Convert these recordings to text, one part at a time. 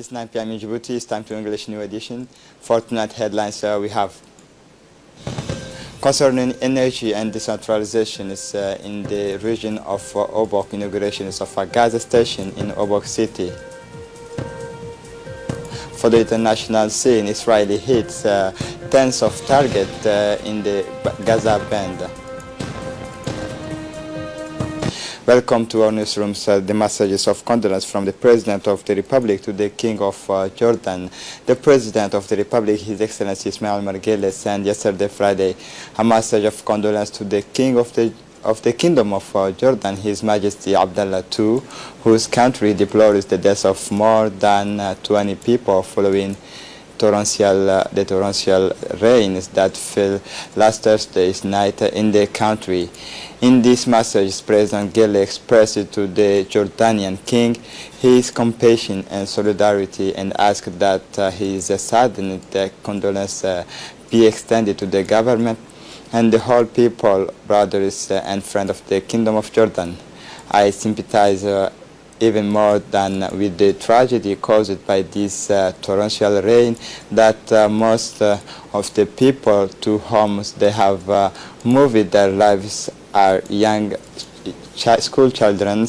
is 9 p.m. in Djibouti. It's time to English New Edition. For tonight headlines we have concerning energy and decentralization is in the region of Obok, inaugurations of a gas station in Obok city. For the international scene, Israeli hits tens of targets in the Gaza band. Welcome to our newsrooms. The messages of condolence from the President of the Republic to the King of Jordan. The President of the Republic, His Excellency Ismail Margeles, sent yesterday Friday a message of condolence to the King of the Kingdom of Jordan, His Majesty Abdullah II, whose country deplores the death of more than 20 people following the torrential rains that fell last Thursday's night in the country. In this message, President Gele expressed to the Jordanian king his compassion and solidarity and asked that his saddened condolence be extended to the government and the whole people, brothers and friends of the Kingdom of Jordan. I sympathize even more than with the tragedy caused by this torrential rain that most of the people to whom they have moved their lives are young school children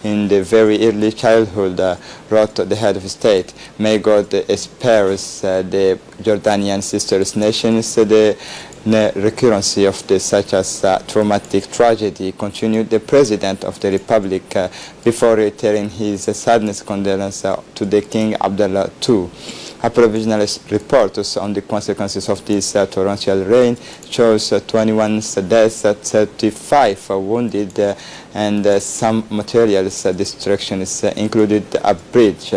in the very early childhood, wrote the head of state. May God spare the Jordanian sisters nations the recurrence of such as traumatic tragedy, continued the President of the Republic before reiterating his sadness condolence to the King Abdullah II. A provisional report on the consequences of this torrential rain shows 21 deaths, 35 wounded, and some materials destructions, included a bridge.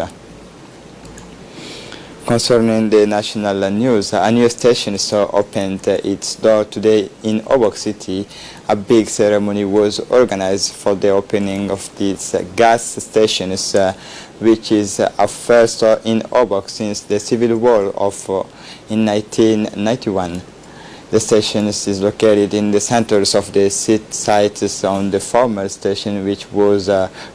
Concerning the national news, a new station opened its door today in Obok City. A big ceremony was organized for the opening of this gas station, which is a first in Obok since the civil war in 1991. The station is located in the centers of the sites on the former station, which was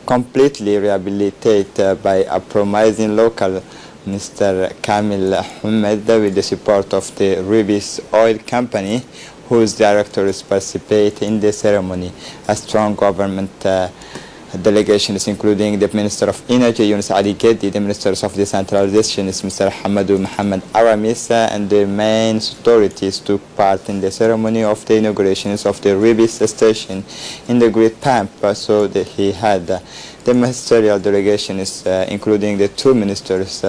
completely rehabilitated by a promising local, Mr. Kamil Ahmed, with the support of the Ribis Oil Company, whose directors participate in the ceremony. A strong government delegations, including the Minister of Energy, Yunus Ali Gedi, the Ministers of Decentralization, Mr. Hamadou Mohamed Aramis, and the main authorities took part in the ceremony of the inaugurations of the Ribis station in the Great Pamp, so that he had the ministerial delegations, including the two ministers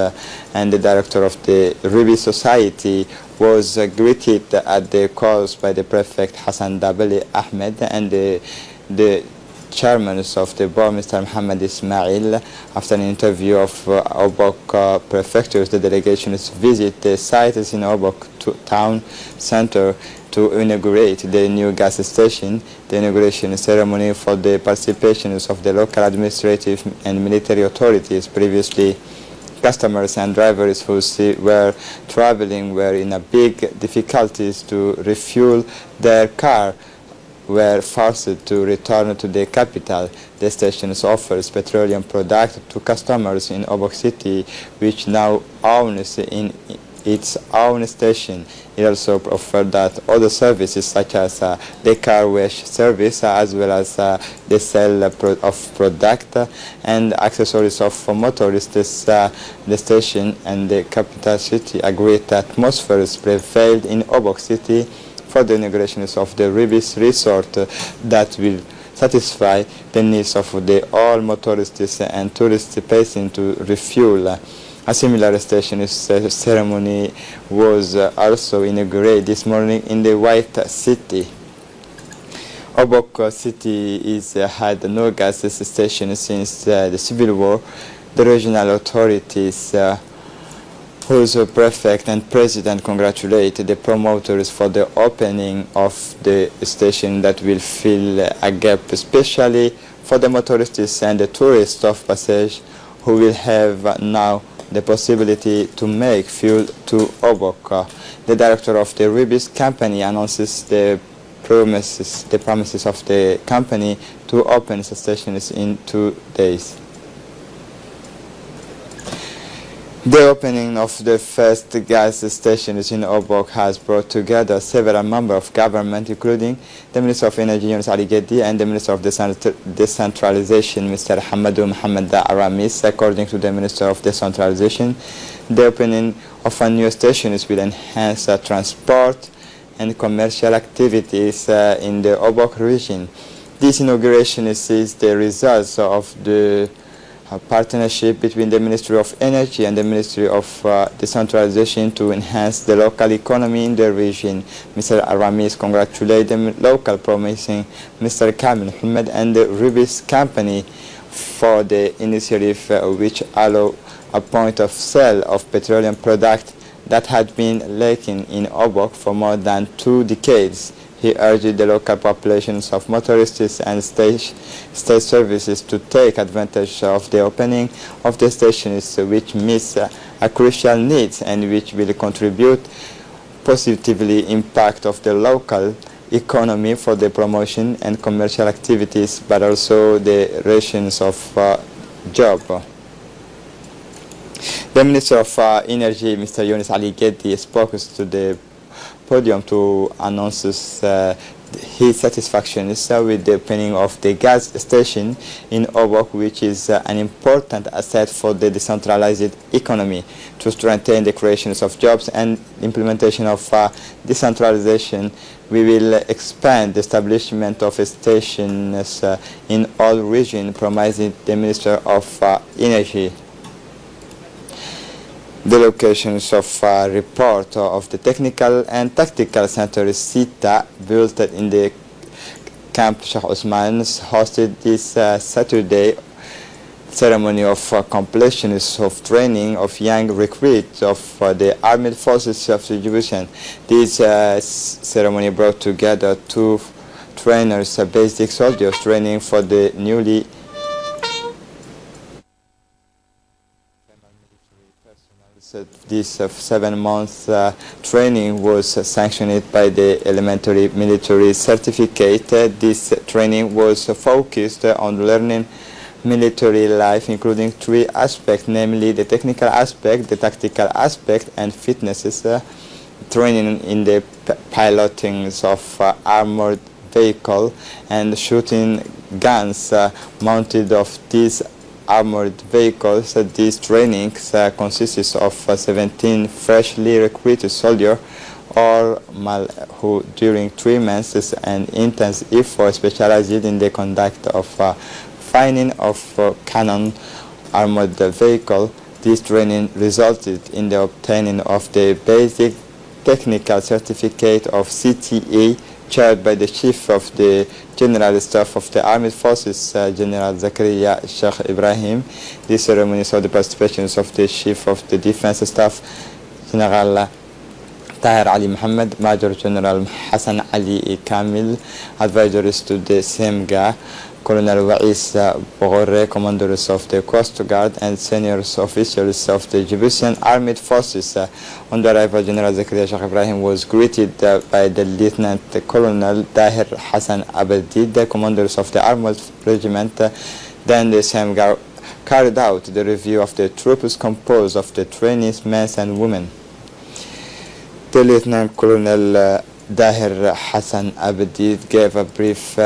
and the director of the Ribis Society, was greeted at the calls by the prefect Hassan Dabeli Ahmed and the chairman of the board, Mr. Mohammed Ismail. After an interview of Obok prefectures, the delegations visit the sites in Obok town center to inaugurate the new gas station. The inauguration ceremony for the participation of the local administrative and military authorities. Previously, customers and drivers who were traveling were in a big difficulties to refuel their car were forced to return to the capital. The station offers petroleum products to customers in Obok City, which now owns in its own station. It also offers that other services such as the car wash service, as well as the sale of product and accessories of motorists. The station and the capital city agreed atmosphere prevailed in Obok City for the inaugurations of the Ribis resort that will satisfy the needs of all motorists and tourists passing to refuel. A similar station ceremony was also inaugurated this morning in the White City. Obok City had no gas station since the Civil War. The regional authorities, whose prefect and president congratulate the promoters for the opening of the station that will fill a gap, especially for the motorists and the tourists of passage who will have now the possibility to make fuel to Obok. The director of the Ribis company announces the promises of the company to open stations in 2 days. The opening of the first gas stations in Obok has brought together several members of government, including the Minister of Energy, Yunus Ali Geddi, and the Minister of Decentralization, Mr. Hamadou Mohamed Aramis. According to the Minister of Decentralization, the opening of a new stations will enhance transport and commercial activities in the Obok region. This inauguration is the result of the partnership between the Ministry of Energy and the Ministry of Decentralization to enhance the local economy in the region. Mr. Aramis congratulated the local promising Mr. Kamil Mohammed and the Rubis company for the initiative which allow a point of sale of petroleum products that had been lacking in Obok for more than 2 decades. He urged the local populations of motorists and state services to take advantage of the opening of the stations, which meets a crucial need and which will contribute positively impact of the local economy for the promotion and commercial activities, but also the rations of job. The Minister of Energy, Mr. Yunus Ali Geddi, spoke to the podium to announce his satisfaction with the opening of the gas station in Obok, which is an important asset for the decentralized economy. To strengthen the creations of jobs and implementation of decentralization, we will expand the establishment of stations in all regions, promised the Minister of Energy. The locations of report of the Technical and Tactical Center CITA built in the Camp Sheikh Osman hosted this Saturday ceremony of completion of training of young recruits of the Armed Forces of the Djibouti. This ceremony brought together 2 trainers, basic soldiers training for the newly This 7-month training was sanctioned by the Elementary Military Certificate. This training was focused on learning military life, including 3 aspects, namely the technical aspect, the tactical aspect, and fitnesses. Training in the piloting of armored vehicle and shooting guns mounted of these armored vehicles. These trainings consists of 17 freshly recruited soldiers, all who during 3 months and intense effort specialized in the conduct of firing of cannon armored vehicle. This training resulted in the obtaining of the basic technical certificate of CTA, chaired by the Chief of the General Staff of the Armed Forces, General Zakaria Sheikh Ibrahim. This ceremony saw the participation of the Chief of the Defense Staff, General Tahir Ali Mohammed, Major General Hassan Ali Kamil, advisors to the SEMGA, Colonel Wa'is Bogore, commanders of the Coast Guard, and senior officials of the Djiboutian Armed Forces. On the arrival, General Zakaria Sheikh Ibrahim was greeted by the Lieutenant Colonel Dahir Hassan Abedi, the commanders of the Armored Regiment. Then the SEMGA carried out the review of the troops composed of the trainees, men and women. The Lieutenant Colonel Dahir Hassan Abedi gave a brief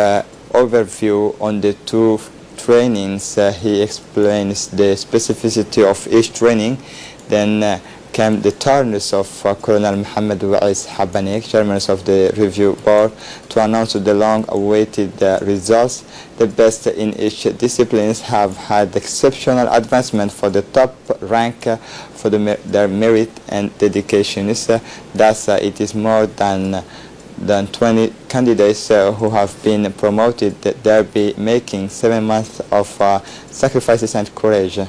overview on the 2 trainings. He explains the specificity of each training. Then came the turns of Colonel Mohammed Wa'is Habanik, chairman of the review board, to announce the long-awaited results. The best in each disciplines have had exceptional advancement for the top rank for their merit and dedication. Thus, it is more than 20 candidates who have been promoted, there be making 7 months of sacrifices and courage.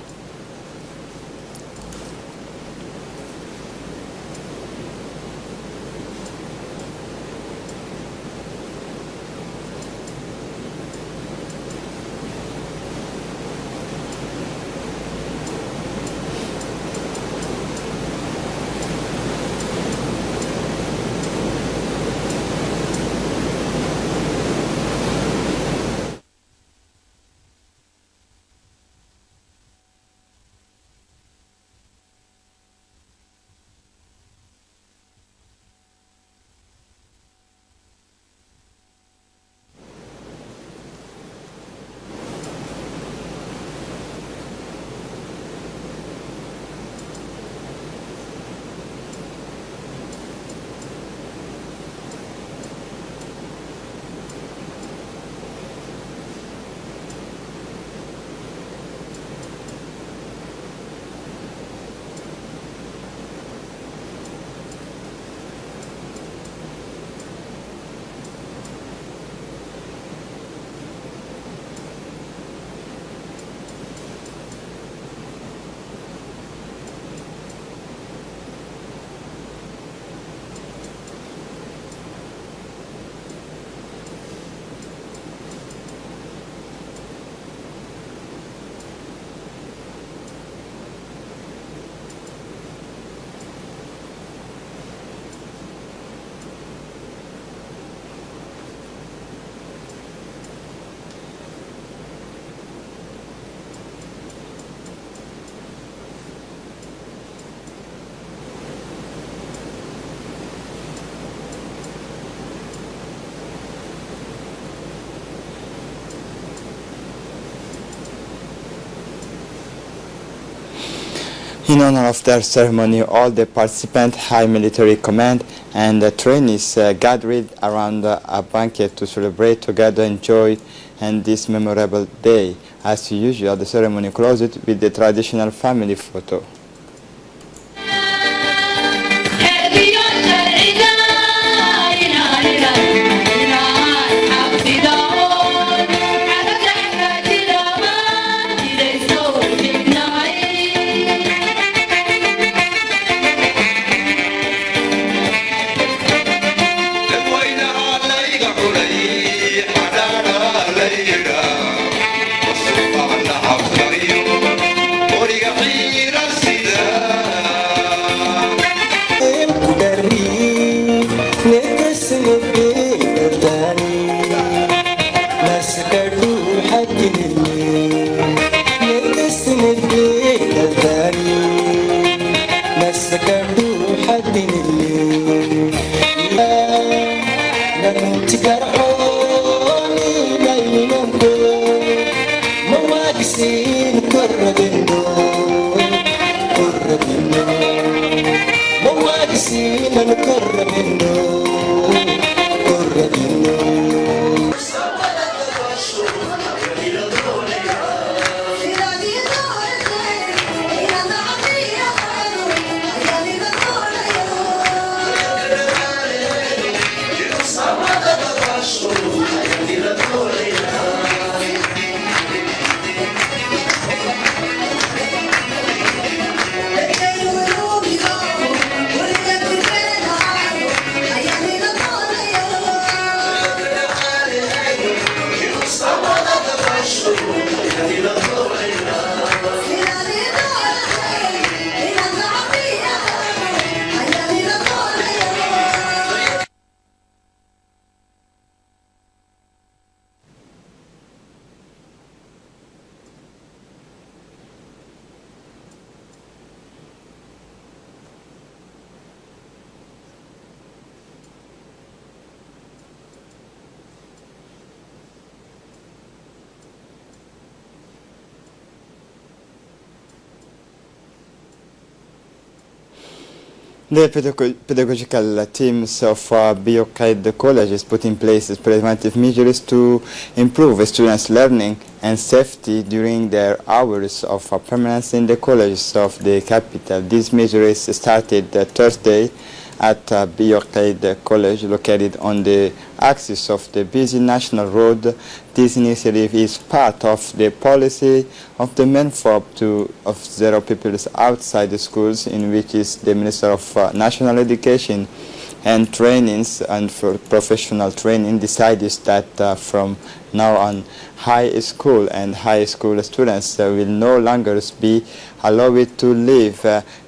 In honor of their ceremony, all the participants, high military command, and the trainees gathered around a banquet to celebrate together, enjoy, and this memorable day. As usual, the ceremony closed with the traditional family photo. The pedagogical teams of Biocaid colleges put in place preventive measures to improve students' learning and safety during their hours of permanence in the colleges of the capital. These measures started Thursday at Biocaid College, located on the axis of the busy national road. This initiative is part of the policy of the MENFOB of zero pupils outside the schools, in which is the Minister of National Education and Trainings and for professional training decided that from now on high school and high school students will no longer be allowed to leave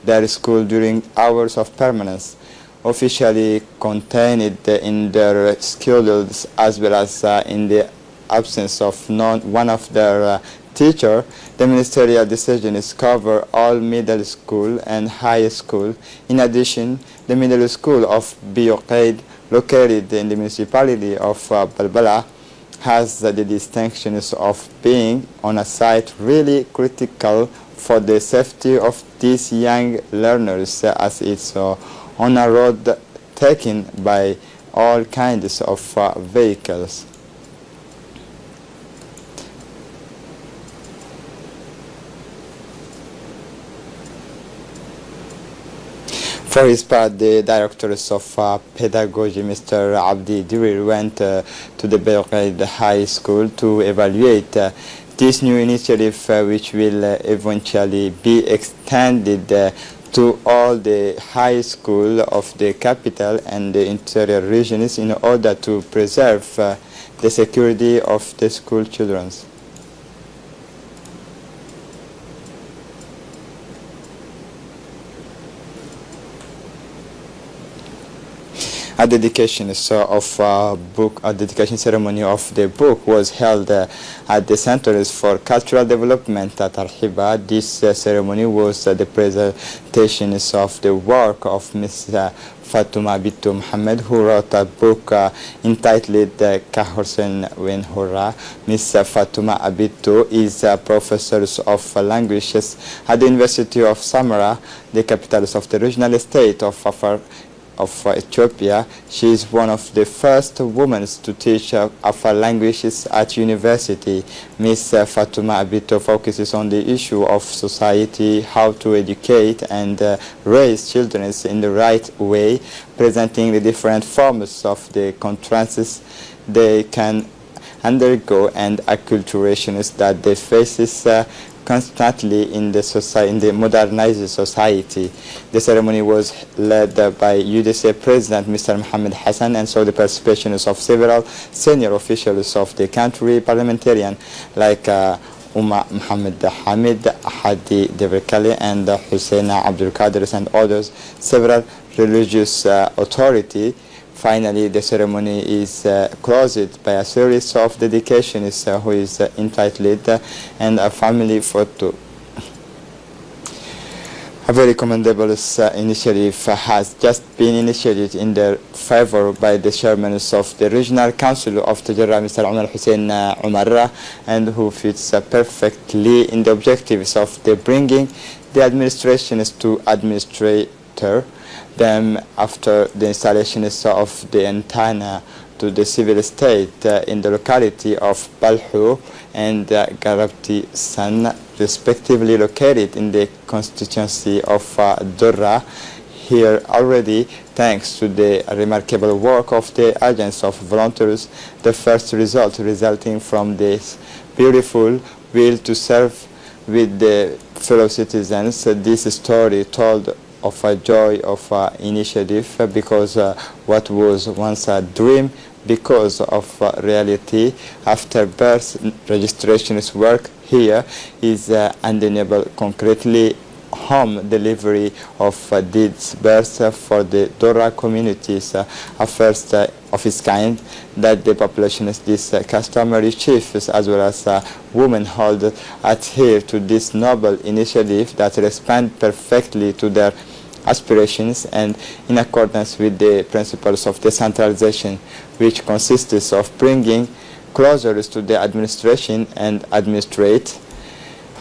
their school during hours of permanence, officially contained in their schedules, as well as in the absence of one of their teacher. The ministerial decision is cover all middle school and high school. In addition, the middle school of Biocaid, located in the municipality of Balbala, has the distinctions of being on a site really critical for the safety of these young learners, as it's on a road taken by all kinds of vehicles. For his part, the directors of pedagogy, Mr. Abdi Durir, went to the Biocaid High School to evaluate this new initiative, which will eventually be extended to all the high school of the capital and the interior regions in order to preserve the security of the school children. A dedication dedication ceremony of the book was held at the Centers for Cultural Development at Arhiba. This ceremony was the presentation of the work of Ms. Fatuma Bintu Muhammad, who wrote a book entitled Kahorsen Wen Hora. Ms. Fatuma Bintu is a professor of languages at the University of Samara, the capital of the regional state of Ethiopia. She is one of the first women to teach Afar languages at university. Ms. Fatuma Bintu focuses on the issue of society, how to educate and raise children in the right way, presenting the different forms of the contrasts they can undergo and acculturations that they faces constantly in the modernized society. The ceremony was led by UDC President Mr. Mohammed Hassan and saw the participation of several senior officials of the country, parliamentarian like Umar Mohammed Hamid, Hadi Deverkali and Hussein Abdul Qadir and others, several religious authority. Finally, the ceremony is closed by a series of dedications who is entitled and a family photo. A very commendable initiative has just been initiated in their favor by the chairman of the Regional Council of Tajarrah, Mr. Umar Hussein Umarra, and who fits perfectly in the objectives of the bringing the administrations to administrator them after the installation of the antenna to the civil state in the locality of Balhu and Garabti San, respectively located in the constituency of Durra. Here already, thanks to the remarkable work of the agents of volunteers, the first result resulting from this beautiful will to serve with the fellow citizens. This story told of a joy of initiative, because what was once a dream, because of reality after birth registrations work here is undeniable. Concretely, home delivery of deeds birth for the Dora communities, a first of its kind that the population is this customary chiefs as well as womenhood adhere to this noble initiative that respond perfectly to their aspirations and in accordance with the principles of decentralization, which consists of bringing closer to the administration and administrate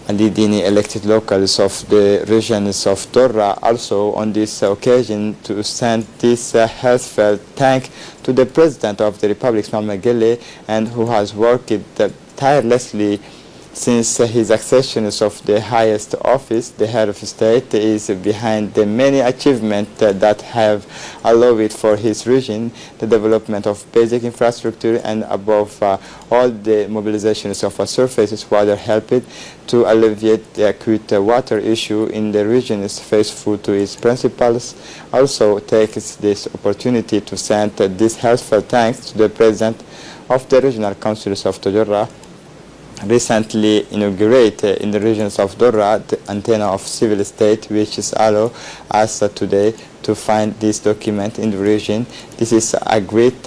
leading elected locals of the regions of Dora. Also on this occasion to send this heartfelt thank to the President of the Republic, Ismail Gelle, and who has worked tirelessly since his accession of the highest office. The head of state is behind the many achievements that have allowed for his region the development of basic infrastructure, and above all the mobilizations of surface water helped to alleviate the acute water issue in the region is faithful to its principles. Also takes this opportunity to send this heartfelt thanks to the President of the Regional Councils of Tajarrah, recently inaugurated in the regions of Dora the antenna of civil state, which is allow us today to find this document in the region. This is a great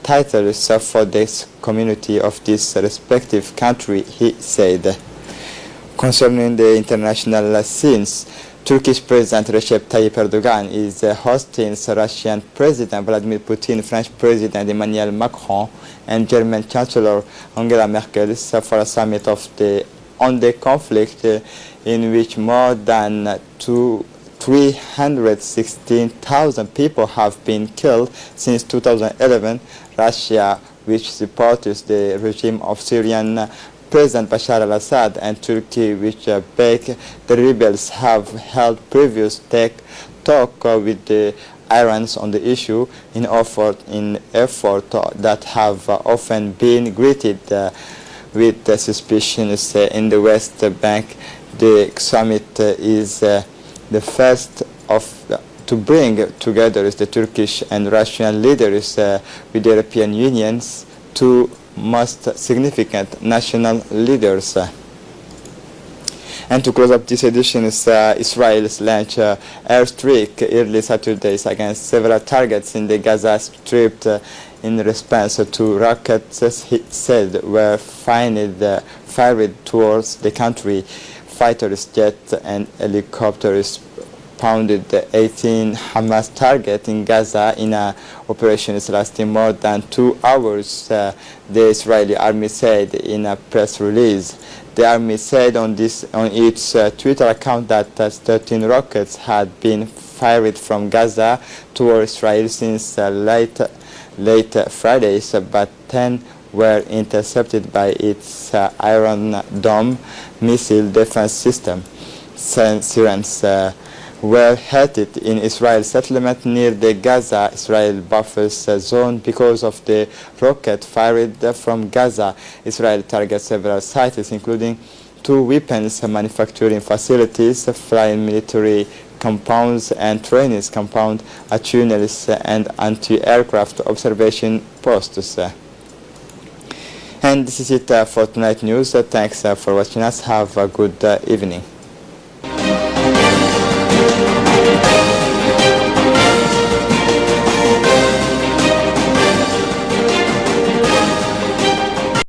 title for this community of this respective country, he said. Concerning the international scenes, Turkish President Recep Tayyip Erdogan is hosting Russian President Vladimir Putin, French President Emmanuel Macron, and German Chancellor Angela Merkel for a summit on the conflict in which more than 316,000 people have been killed since 2011. Russia, which supports the regime of Syrian President Bashar al-Assad, and Turkey, which begged the rebels, have held previous talk with the Irans on the issue in effort that have often been greeted with suspicions in the West Bank. The summit is the first to bring together the Turkish and Russian leaders with the European Union's two most significant national leaders. And to close up this edition, Israel's launched airstrike early Saturday against several targets in the Gaza Strip in response to rockets it said were fired towards the country. Fighter jets and helicopters pounded 18 Hamas targets in Gaza in operations lasting more than 2 hours, the Israeli army said in a press release. The army said on its Twitter account that 13 rockets had been fired from Gaza toward Israel since late Friday, but 10 were intercepted by its Iron Dome missile defense system. Sirens were headed in Israel settlement near the Gaza-Israel buffer zone because of the rocket fired from Gaza. Israel targets several sites, including 2 weapons manufacturing facilities, flying military compounds and training compound, tunnels and anti-aircraft observation posts. And this is it for tonight's news. Thanks for watching us. Have a good evening.